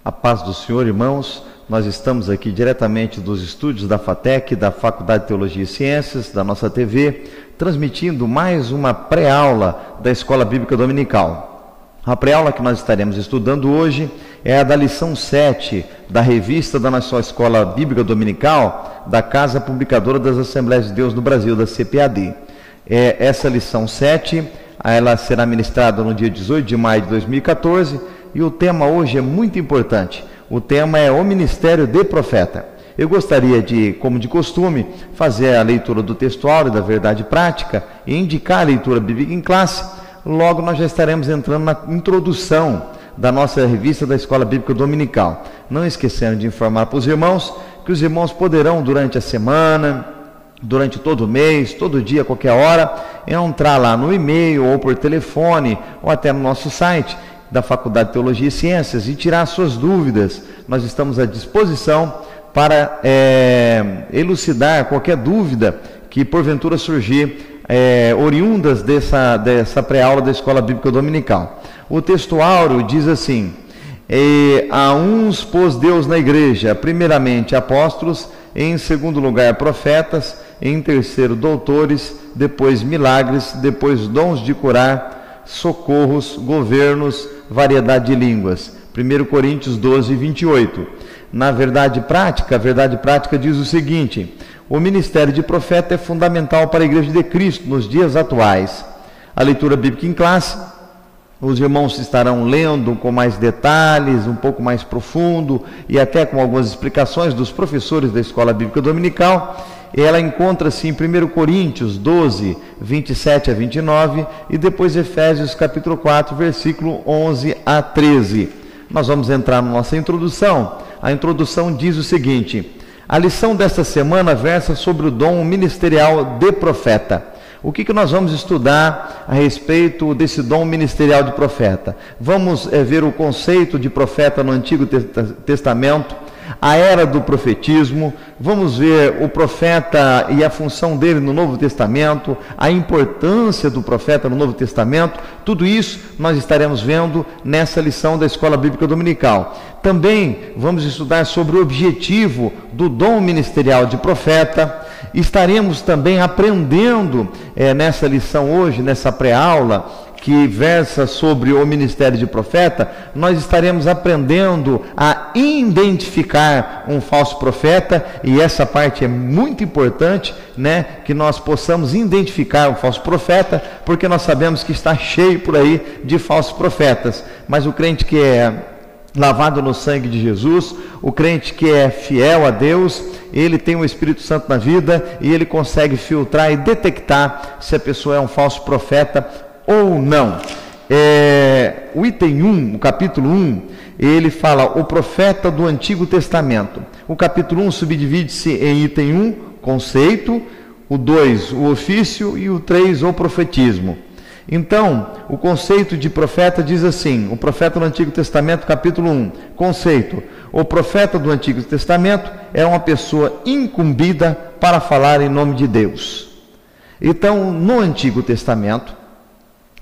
A paz do Senhor, irmãos. Nós estamos aqui diretamente dos estúdios da FATEC, da Faculdade de Teologia e Ciências, da nossa TV, transmitindo mais uma pré-aula da Escola Bíblica Dominical. A pré-aula que nós estaremos estudando hoje é a da lição 7 da revista da nossa Escola Bíblica Dominical, da Casa Publicadora das Assembleias de Deus no Brasil, da CPAD. Essa lição 7, ela será ministrada no dia 18 de maio de 2014, e o tema hoje é muito importante. O tema é o ministério de profeta. Eu gostaria de, como de costume, fazer a leitura do texto áureo da verdade prática e indicar a leitura bíblica em classe. Logo nós já estaremos entrando na introdução da nossa revista da Escola Bíblica Dominical. Não esquecendo de informar para os irmãos que os irmãos poderão durante a semana, durante todo o mês, todo dia, qualquer hora, entrar lá no e-mail ou por telefone ou até no nosso site da Faculdade de Teologia e Ciências e tirar suas dúvidas. Nós estamos à disposição para elucidar qualquer dúvida que porventura surgir oriundas dessa pré-aula da Escola Bíblica Dominical. O texto áureo diz assim: a uns pôs Deus na igreja, primeiramente apóstolos, em segundo lugar profetas, em terceiro doutores, depois milagres, depois dons de curar, socorros, governos, variedade de línguas. 1 Coríntios 12, 28. Na verdade prática, a verdade prática diz o seguinte: o ministério de profeta é fundamental para a Igreja de Cristo nos dias atuais. A leitura bíblica em classe, os irmãos estarão lendo com mais detalhes, um pouco mais profundo e até com algumas explicações dos professores da Escola Bíblica Dominical. Ela encontra-se em 1 Coríntios 12, 27 a 29 e depois Efésios capítulo 4, versículo 11 a 13. Nós vamos entrar na nossa introdução. A introdução diz o seguinte: a lição desta semana versa sobre o dom ministerial de profeta. O que nós vamos estudar a respeito desse dom ministerial de profeta? Vamos ver o conceito de profeta no Antigo Testamento, a era do profetismo, vamos ver o profeta e a função dele no Novo Testamento, a importância do profeta no Novo Testamento. Tudo isso nós estaremos vendo nessa lição da Escola Bíblica Dominical. Também vamos estudar sobre o objetivo do dom ministerial de profeta. Estaremos também aprendendo nessa lição hoje, nessa pré-aula, que versa sobre o ministério de profeta, nós estaremos aprendendo a identificar um falso profeta, e essa parte é muito importante, né? Que nós possamos identificar um falso profeta, porque nós sabemos que está cheio por aí de falsos profetas, mas o crente que é lavado no sangue de Jesus, o crente que é fiel a Deus, ele tem o Espírito Santo na vida e ele consegue filtrar e detectar se a pessoa é um falso profeta ou não. O item 1, o capítulo 1, ele fala o profeta do Antigo Testamento. O capítulo 1 subdivide-se em item 1, conceito, o 2, o ofício, e o 3, o profetismo. Então, o conceito de profeta diz assim: o profeta do Antigo Testamento, capítulo 1, conceito: o profeta do Antigo Testamento é uma pessoa incumbida para falar em nome de Deus. Então, no Antigo Testamento,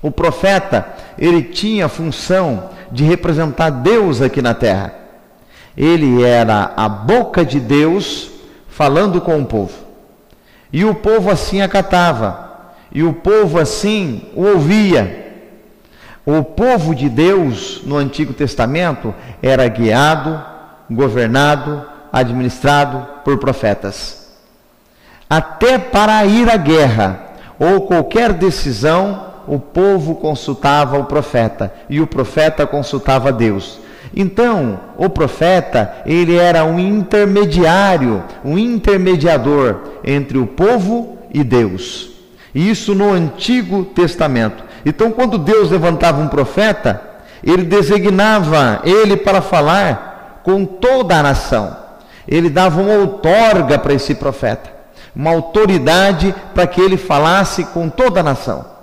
o profeta, ele tinha a função de representar Deus aqui na terra. Ele era a boca de Deus falando com o povo. E o povo assim acatava. E o povo assim o ouvia. O povo de Deus no Antigo Testamento era guiado, governado, administrado por profetas. Até para ir à guerra ou qualquer decisão, o povo consultava o profeta e o profeta consultava Deus. Então, o profeta, ele era um intermediário, um intermediador entre o povo e Deus. Isso no Antigo Testamento. Então, quando Deus levantava um profeta, ele designava ele para falar com toda a nação. Ele dava uma outorga para esse profeta, uma autoridade para que ele falasse com toda a nação.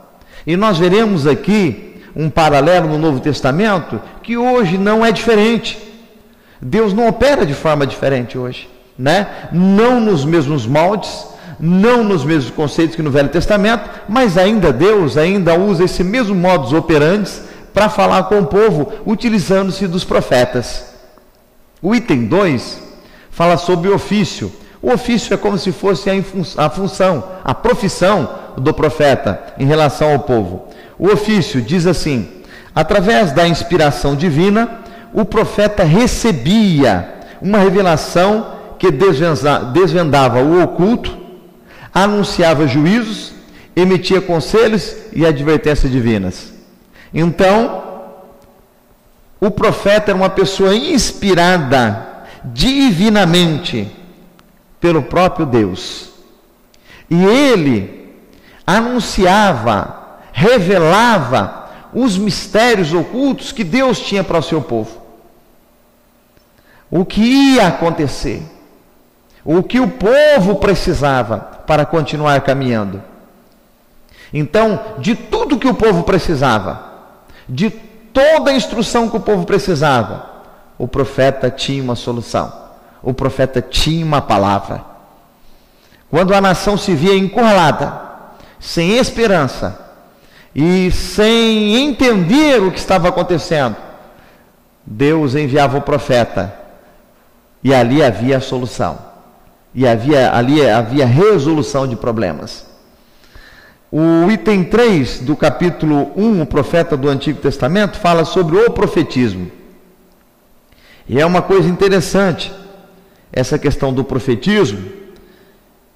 E nós veremos aqui um paralelo no Novo Testamento, que hoje não é diferente. Deus não opera de forma diferente hoje, né? Não nos mesmos moldes, não nos mesmos conceitos que no Velho Testamento, mas ainda Deus ainda usa esse mesmo modus operandi para falar com o povo, utilizando-se dos profetas. O item 2 fala sobre o ofício. O ofício é como se fosse a função, a profissão do profeta em relação ao povo. O ofício diz assim: através da inspiração divina, o profeta recebia uma revelação que desvendava o oculto, anunciava juízos, emitia conselhos e advertências divinas. Então, o profeta era uma pessoa inspirada divinamente pelo próprio Deus. E ele anunciava, revelava os mistérios ocultos que Deus tinha para o seu povo. O que ia acontecer, o que o povo precisava para continuar caminhando. Então, de tudo que o povo precisava, de toda a instrução que o povo precisava, o profeta tinha uma solução, o profeta tinha uma palavra. Quando a nação se via encurralada, sem esperança e sem entender o que estava acontecendo, Deus enviava o profeta, e ali havia a solução, e ali havia resolução de problemas. O item 3 do capítulo 1, o profeta do Antigo Testamento, fala sobre o profetismo. E é uma coisa interessante, essa questão do profetismo,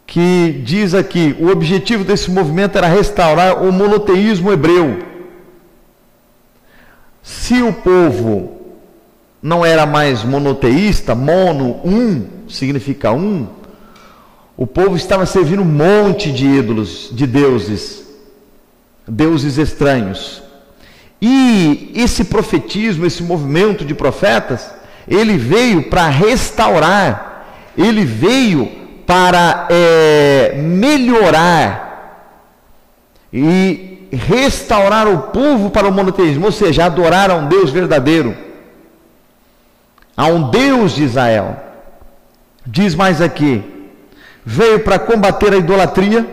que diz aqui, o objetivo desse movimento era restaurar o monoteísmo hebreu. Se o povo não era mais monoteísta, mono, significa um, o povo estava servindo um monte de ídolos, de deuses estranhos. E esse profetismo, esse movimento de profetas, ele veio para restaurar, ele veio para melhorar e restaurar o povo para o monoteísmo, ou seja, adorar a um Deus verdadeiro, a um Deus de Israel. Diz mais aqui, veio para combater a idolatria,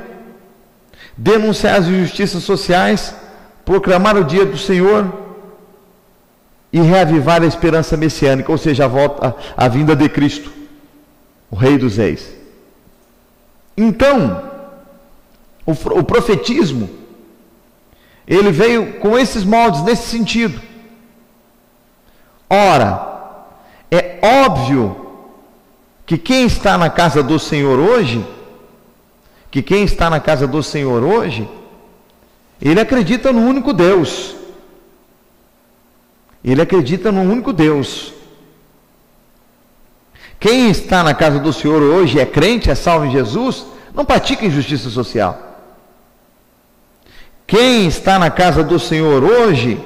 denunciar as injustiças sociais, proclamar o dia do Senhor e reavivar a esperança messiânica, ou seja, a vinda de Cristo, o Rei dos Reis. Então, o profetismo, ele veio com esses moldes, nesse sentido. Ora, é óbvio que quem está na casa do Senhor hoje, ele acredita no único Deus. Ele acredita no único Deus. Quem está na casa do Senhor hoje é crente, é salvo em Jesus, não pratica injustiça social. Quem está na casa do Senhor hoje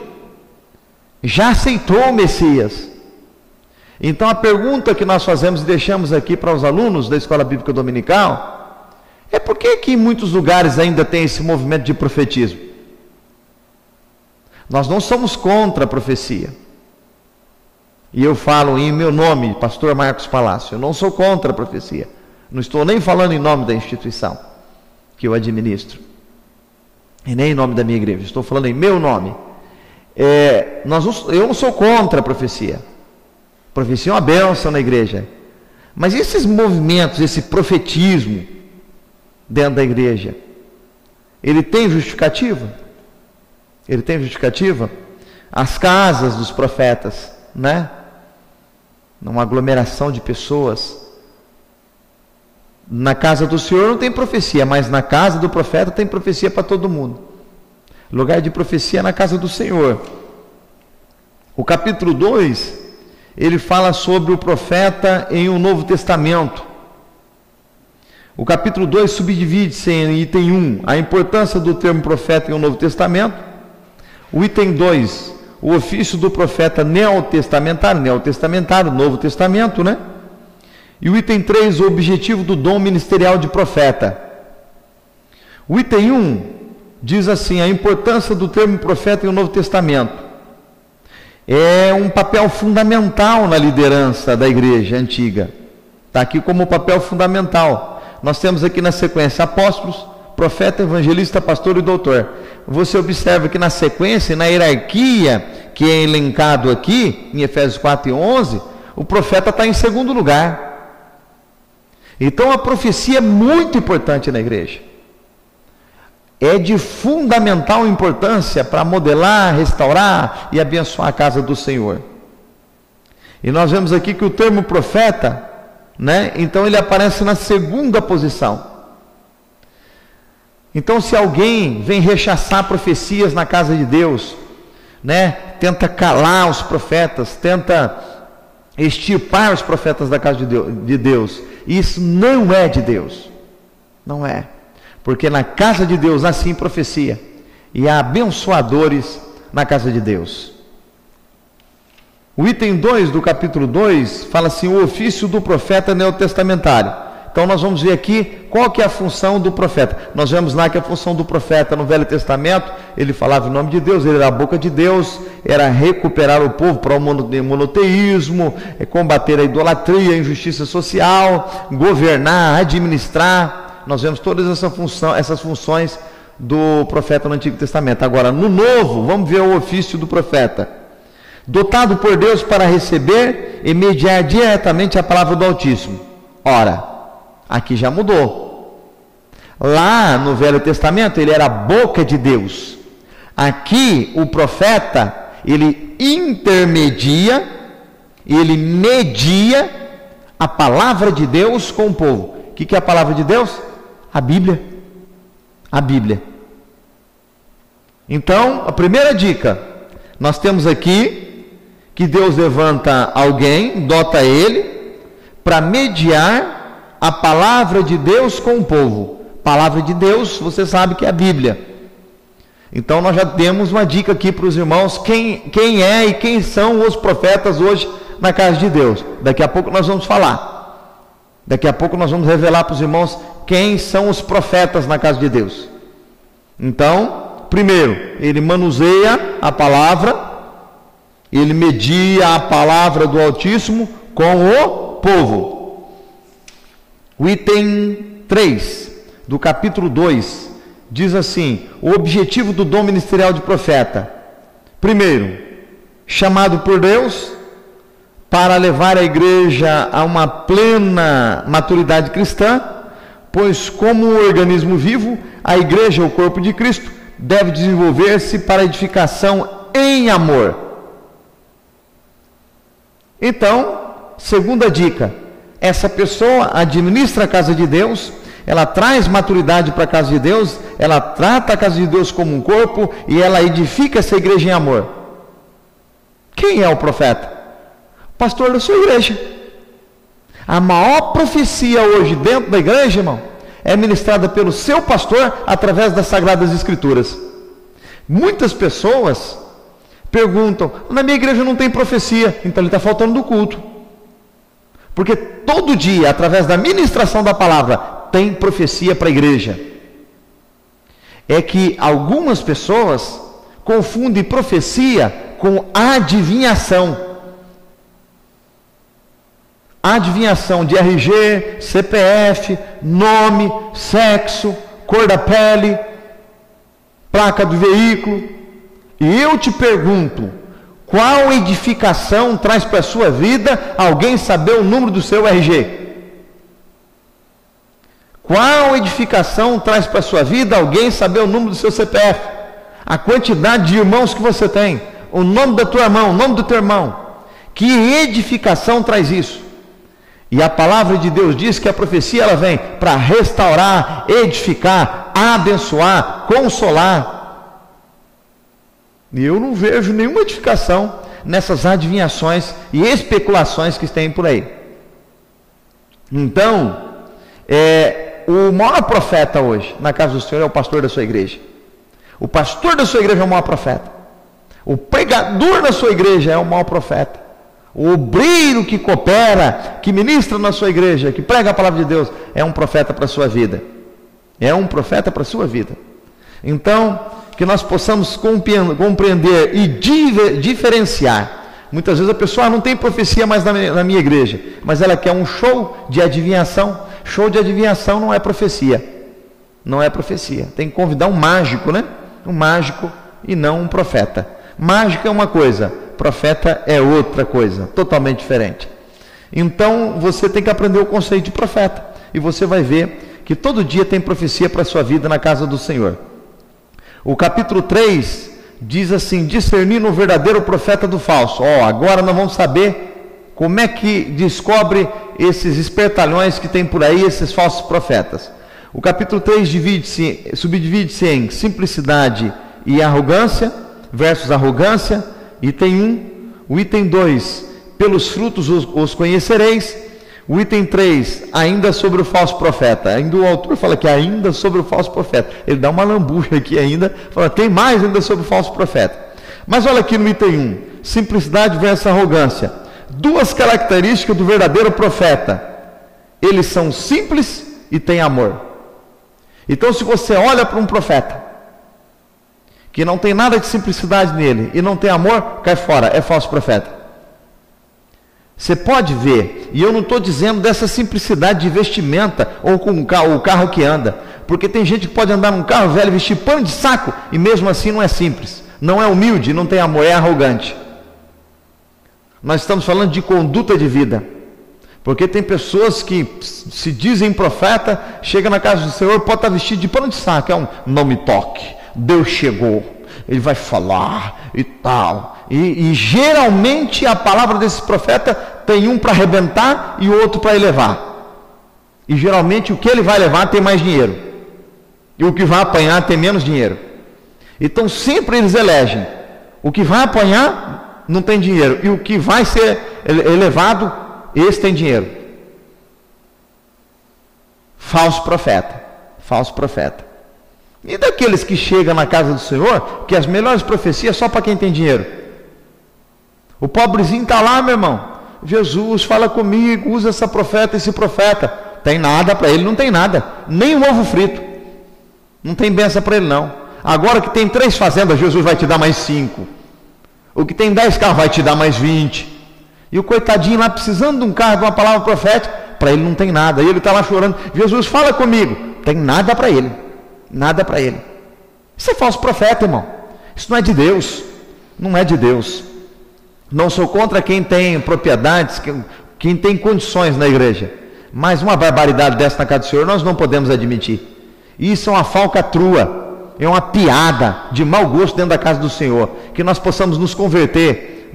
já aceitou o Messias. Então a pergunta que nós fazemos e deixamos aqui para os alunos da Escola Bíblica Dominical é: por que em muitos lugares ainda tem esse movimento de profetismo? Nós não somos contra a profecia. E eu falo em meu nome, pastor Marcos Palácio, eu não sou contra a profecia. Não estou nem falando em nome da instituição que eu administro, e nem em nome da minha igreja, estou falando em meu nome. Eu não sou contra a profecia. Profecia é uma bênção na igreja. Mas esses movimentos, esse profetismo dentro da igreja, ele tem justificativa? Ele tem justificativa? As casas dos profetas, né? Numa aglomeração de pessoas. Na casa do Senhor não tem profecia, mas na casa do profeta tem profecia para todo mundo. Lugar de profecia é na casa do Senhor. O capítulo 2, ele fala sobre o profeta em um Novo Testamento. O capítulo 2 subdivide-se em item 1, a importância do termo profeta em um Novo Testamento. O item 2, o ofício do profeta neotestamentário, Novo Testamento, né? E o item 3, o objetivo do dom ministerial de profeta. O item 1 diz assim: a importância do termo profeta em um Novo Testamento. É um papel fundamental na liderança da igreja antiga. Está aqui como papel fundamental. Nós temos aqui na sequência apóstolos, profeta, evangelista, pastor e doutor. Você observa que na sequência, na hierarquia que é elencado aqui, em Efésios 4 e 11, o profeta está em segundo lugar. Então a profecia é muito importante na igreja. É de fundamental importância para modelar, restaurar e abençoar a casa do Senhor. E nós vemos aqui que o termo profeta, né, então ele aparece na segunda posição. Então, se alguém vem rechaçar profecias na casa de Deus, né, tenta calar os profetas, tenta extirpar os profetas da casa de Deus, isso não é de Deus. Não é. Porque na casa de Deus há sim profecia, e há abençoadores na casa de Deus. O item 2 do capítulo 2 fala assim: o ofício do profeta neotestamentário. Então nós vamos ver aqui qual que é a função do profeta. Nós vemos lá que a função do profeta no Velho Testamento, ele falava em nome de Deus, ele era a boca de Deus, era recuperar o povo para o monoteísmo, combater a idolatria, a injustiça social, governar, administrar. Nós vemos todas essas funções do profeta no Antigo Testamento. Agora, no Novo, vamos ver o ofício do profeta. Dotado por Deus para receber e mediar diretamente a palavra do Altíssimo. Ora, aqui já mudou. Lá no Velho Testamento ele era a boca de Deus. Aqui o profeta, ele intermedia, ele media a palavra de Deus com o povo. O que é a palavra de Deus? A Bíblia. A Bíblia. Então, a primeira dica, nós temos aqui que Deus levanta alguém, dota ele, para mediar a palavra de Deus com o povo. Palavra de Deus, você sabe que é a Bíblia. Então nós já temos uma dica aqui para os irmãos, quem é e quem são os profetas hoje na casa de Deus. Daqui a pouco nós vamos falar. Daqui a pouco nós vamos revelar para os irmãos quem são os profetas na casa de Deus. Então, primeiro, ele manuseia a palavra, ele media a palavra do Altíssimo com o povo. O item 3 do capítulo 2 diz assim: o objetivo do dom ministerial de profeta. Primeiro, chamado por Deus para levar a igreja a uma plena maturidade cristã, pois como um organismo vivo, a igreja, o corpo de Cristo, deve desenvolver-se para edificação em amor. Então, segunda dica, essa pessoa administra a casa de Deus, ela traz maturidade para a casa de Deus, ela trata a casa de Deus como um corpo e ela edifica essa igreja em amor. Quem é o profeta? Pastor da sua igreja. A maior profecia hoje dentro da igreja, irmão, é ministrada pelo seu pastor através das Sagradas Escrituras. Muitas pessoas perguntam: na minha igreja não tem profecia. Então ele está faltando do culto. Porque todo dia, através da ministração da palavra, tem profecia para a igreja. É que algumas pessoas confundem profecia com adivinhação. Adivinhação de RG, CPF, nome, sexo, cor da pele, placa do veículo. E eu te pergunto, qual edificação traz para a sua vida alguém saber o número do seu RG? Qual edificação traz para a sua vida alguém saber o número do seu CPF? A quantidade de irmãos que você tem, o nome da tua irmã, o nome do teu irmão. Que edificação traz isso? E a palavra de Deus diz que a profecia ela vem para restaurar, edificar, abençoar, consolar. E eu não vejo nenhuma edificação nessas adivinhações e especulações que tem por aí. Então, o maior profeta hoje na casa do Senhor é o pastor da sua igreja. O pastor da sua igreja é o maior profeta. O pregador da sua igreja é o maior profeta. O obreiro que coopera, que ministra na sua igreja, que prega a palavra de Deus, é um profeta para a sua vida. É um profeta para a sua vida. Então, que nós possamos compreender e diferenciar. Muitas vezes a pessoa não tem profecia mais na minha igreja, mas ela quer um show de adivinhação. Show de adivinhação não é profecia. Não é profecia. Tem que convidar um mágico, né? Um mágico e não um profeta. Mágico é uma coisa, profeta é outra coisa, totalmente diferente. Então você tem que aprender o conceito de profeta, e você vai ver que todo dia tem profecia para a sua vida na casa do Senhor. O capítulo 3 diz assim: discernindo o verdadeiro profeta do falso. Agora nós vamos saber como é que descobre esses espertalhões que tem por aí, esses falsos profetas. O capítulo 3 subdivide-se em simplicidade e arrogância, versus arrogância, item 1. O item 2, pelos frutos os conhecereis. O item 3, ainda sobre o falso profeta. Ainda o autor fala que ainda sobre o falso profeta. Ele dá uma lambuja aqui ainda, fala, tem mais ainda sobre o falso profeta. Mas olha aqui no item 1, simplicidade versus arrogância. Duas características do verdadeiro profeta: eles são simples e têm amor. Então, se você olha para um profeta que não tem nada de simplicidade nele e não tem amor, cai fora, é falso profeta. Você pode ver, e eu não estou dizendo dessa simplicidade de vestimenta ou com o carro que anda, porque tem gente que pode andar num carro velho, vestir pano de saco e mesmo assim não é simples, não é humilde, não tem amor, é arrogante. Nós estamos falando de conduta de vida. Porque tem pessoas que se dizem profeta, chega na casa do Senhor, pode estar vestido de pano de saco, não me toque, Deus chegou, Ele vai falar e tal. E geralmente a palavra desse profeta tem um para arrebentar e o outro para elevar. E geralmente o que ele vai levar tem mais dinheiro, e o que vai apanhar tem menos dinheiro. Então sempre eles elegem: o que vai apanhar não tem dinheiro, e o que vai ser elevado, esse tem dinheiro. Falso profeta, falso profeta. E daqueles que chegam na casa do Senhor, que as melhores profecias só para quem tem dinheiro. O pobrezinho está lá, meu irmão, Jesus fala comigo, usa essa profeta, esse profeta. Tem nada para ele, não tem nada, nem um ovo frito, não tem benção para ele não. Agora que tem 3 fazendas, Jesus vai te dar mais 5. O que tem 10 carros vai te dar mais 20. E o coitadinho lá precisando de um carro, de uma palavra profética, para ele não tem nada. E ele está lá chorando: Jesus fala comigo. Tem nada para ele, nada para ele. Isso é falso profeta, irmão. Isso não é de Deus, não é de Deus. Não sou contra quem tem propriedades, quem tem condições na igreja, mas uma barbaridade dessa na casa do Senhor nós não podemos admitir. Isso é uma falcatrua, é uma piada de mau gosto dentro da casa do Senhor. Que nós possamos nos converter,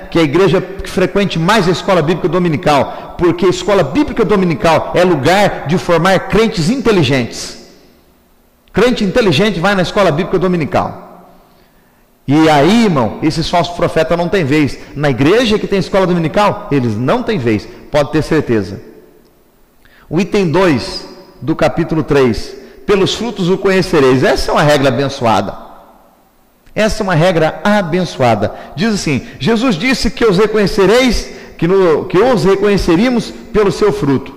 que a igreja frequente mais a escola bíblica dominical, porque a escola bíblica dominical é lugar de formar crentes inteligentes. Crente inteligente vai na escola bíblica dominical. E aí, irmão, esses falsos profetas não têm vez. Na igreja que tem escola dominical, eles não têm vez, pode ter certeza. O item 2 do capítulo 3, pelos frutos o conhecereis. Essa é uma regra abençoada. Essa é uma regra abençoada. Diz assim: Jesus disse que os reconhecereis, que os reconheceríamos pelo seu fruto.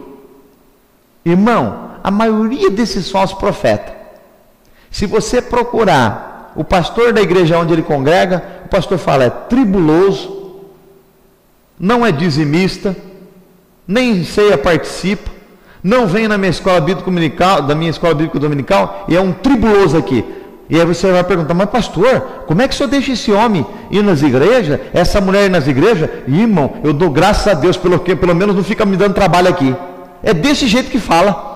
Irmão, a maioria desses falsos profetas, se você procurar o pastor da igreja onde ele congrega, o pastor fala: é tribuloso, não é dizimista, nem ceia participa, não vem na minha escola bíblica dominical, e é um tribuloso aqui. E aí você vai perguntar: mas pastor, como é que o senhor deixa esse homem ir nas igrejas, essa mulher ir nas igrejas? Irmão, eu dou graças a Deus pelo menos não fica me dando trabalho aqui. É desse jeito que fala.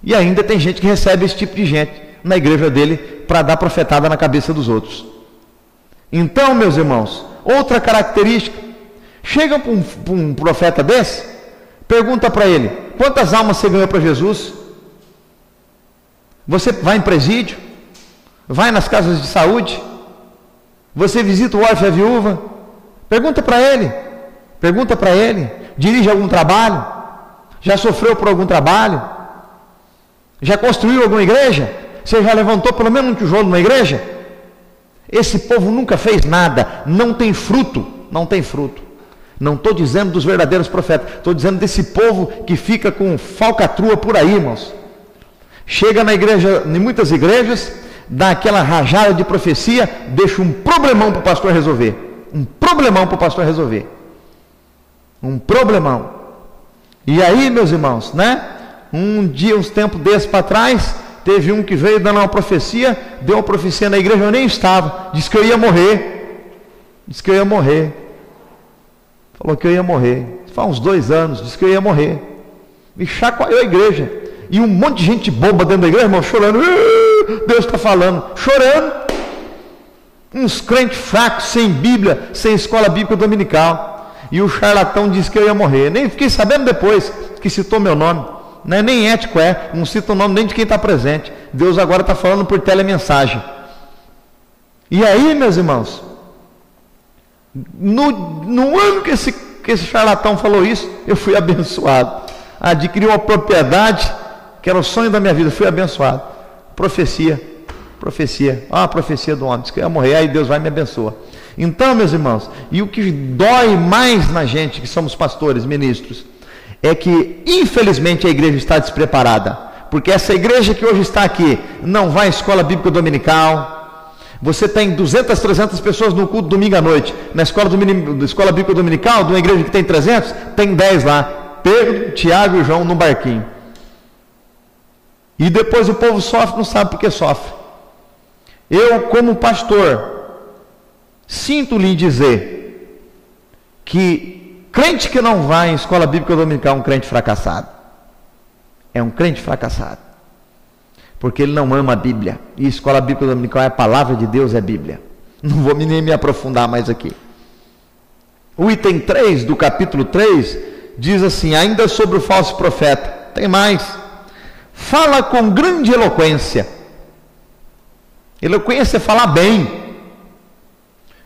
E ainda tem gente que recebe esse tipo de gente na igreja dele para dar profetada na cabeça dos outros. Então, meus irmãos, outra característica: chega para um profeta desse, pergunta para ele: quantas almas você ganhou para Jesus? Você vai em presídio? Vai nas casas de saúde? Você visita o órfão e a viúva? Pergunta para ele, dirige algum trabalho? Já sofreu por algum trabalho? Já construiu alguma igreja? Você já levantou pelo menos um tijolo na igreja? Esse povo nunca fez nada, não tem fruto, não tem fruto. Não estou dizendo dos verdadeiros profetas, estou dizendo desse povo que fica com falcatrua por aí, irmãos. Chega na igreja, em muitas igrejas, dá aquela rajada de profecia, deixa um problemão para o pastor resolver. Um problemão para o pastor resolver. Um problemão. E aí, meus irmãos, um dia, uns tempos desses para trás, teve um que veio dando uma profecia, deu uma profecia na igreja, eu nem estava, disse que eu ia morrer. Falou que eu ia morrer. faz uns 2 anos, disse que eu ia morrer. Me chacoalhou a igreja. E um monte de gente boba dentro da igreja, irmão, chorando. Deus está falando, chorando. Uns crentes fracos, sem Bíblia, sem escola bíblica dominical. E o charlatão disse que eu ia morrer. Nem fiquei sabendo depois que citou meu nome. Não é nem ético, não cita o nome nem de quem está presente. Deus agora está falando por telemensagem. E aí, meus irmãos, no ano que esse charlatão falou isso, eu fui abençoado. Adquiri uma propriedade que era o sonho da minha vida, fui abençoado. Profecia, a profecia do homem, disse que eu ia morrer, aí Deus vai me abençoar. Então, meus irmãos, e o que dói mais na gente, que somos pastores, ministros, é que infelizmente a igreja está despreparada, porque essa igreja que hoje está aqui, não vai à escola bíblica dominical. Você tem 200, 300 pessoas no culto domingo à noite, na escola bíblica dominical, de uma igreja que tem 300, tem 10 lá, Pedro, Tiago e João no barquinho. E depois o povo sofre, não sabe por que sofre. Eu, como pastor, sinto lhe dizer que crente que não vai em escola bíblica dominical é um crente fracassado. É um crente fracassado. Porque ele não ama a Bíblia. E escola bíblica dominical é a palavra de Deus, é Bíblia. Não vou nem me aprofundar mais aqui. O item 3 do capítulo 3 diz assim, ainda sobre o falso profeta. Tem mais. Fala com grande eloquência. Eloquência é falar bem.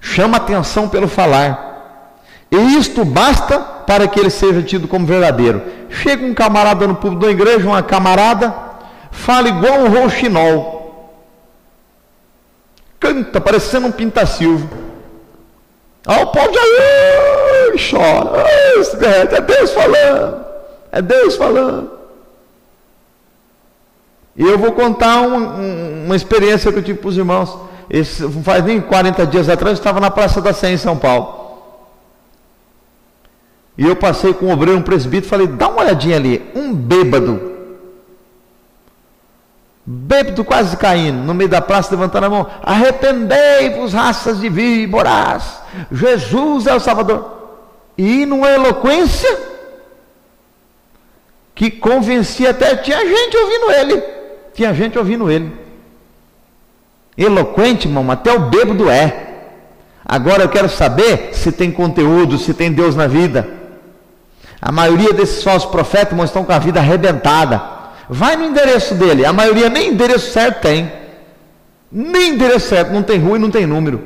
Chama atenção pelo falar. E isto basta para que ele seja tido como verdadeiro. Chega um camarada no púlpito da igreja, uma camarada, fala igual um rouxinol. Canta, parecendo um pintacilvo. Aí o povo já chora. É Deus falando. É Deus falando. E eu vou contar uma experiência que eu tive para os irmãos. Faz nem 40 dias atrás, eu estava na Praça da Sé, em São Paulo. E eu passei com um obreiro, um presbítero, falei, dá uma olhadinha ali. Um bêbado quase caindo, no meio da praça, levantando a mão. Arrependei-vos, raças de víboras. Jesus é o Salvador. E numa eloquência que convencia até, tinha gente ouvindo ele. Eloquente, irmão, até o bêbado é. Agora eu quero saber se tem conteúdo, se tem Deus na vida. A maioria desses falsos profetas, irmão, estão com a vida arrebentada. Vai no endereço dele, a maioria nem endereço certo tem. Nem endereço certo, não tem rua e não tem número.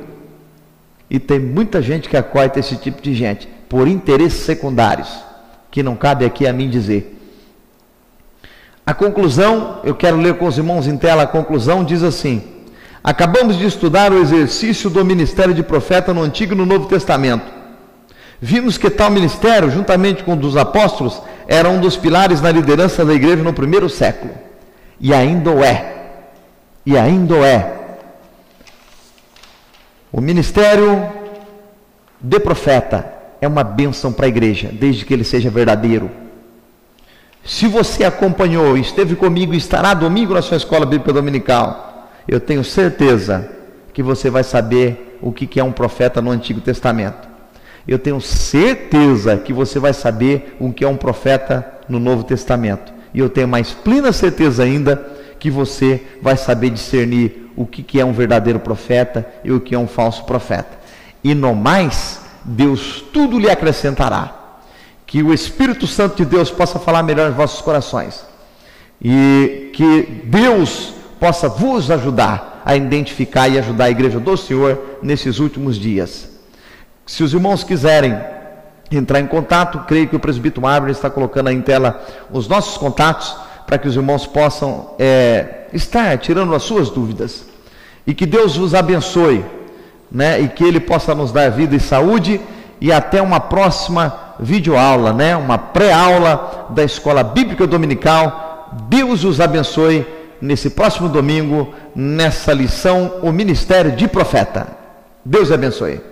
E tem muita gente que acoita esse tipo de gente, por interesses secundários, que não cabe aqui a mim dizer. A conclusão, eu quero ler com os irmãos em tela, a conclusão diz assim: acabamos de estudar o exercício do ministério de profeta no Antigo e no Novo Testamento. Vimos que tal ministério, juntamente com o dos apóstolos, era um dos pilares na liderança da igreja no primeiro século. E ainda o é. O ministério de profeta é uma bênção para a igreja, desde que ele seja verdadeiro. Se você acompanhou, esteve comigo e estará domingo na sua escola bíblica dominical, eu tenho certeza que você vai saber o que é um profeta no Antigo Testamento. Eu tenho certeza que você vai saber o que é um profeta no Novo Testamento. E eu tenho mais plena certeza ainda que você vai saber discernir o que é um verdadeiro profeta e o que é um falso profeta. E no mais, Deus tudo lhe acrescentará. Que o Espírito Santo de Deus possa falar melhor em vossos corações. E que Deus possa vos ajudar a identificar e ajudar a igreja do Senhor nesses últimos dias. Se os irmãos quiserem entrar em contato, creio que o presbítero Abner está colocando aí em tela os nossos contatos, para que os irmãos possam estar tirando as suas dúvidas. E que Deus vos abençoe, né? E que Ele possa nos dar vida e saúde, e até uma próxima videoaula, né? Uma pré-aula da Escola Bíblica Dominical. Deus os abençoe nesse próximo domingo, nessa lição, o Ministério de Profeta. Deus abençoe.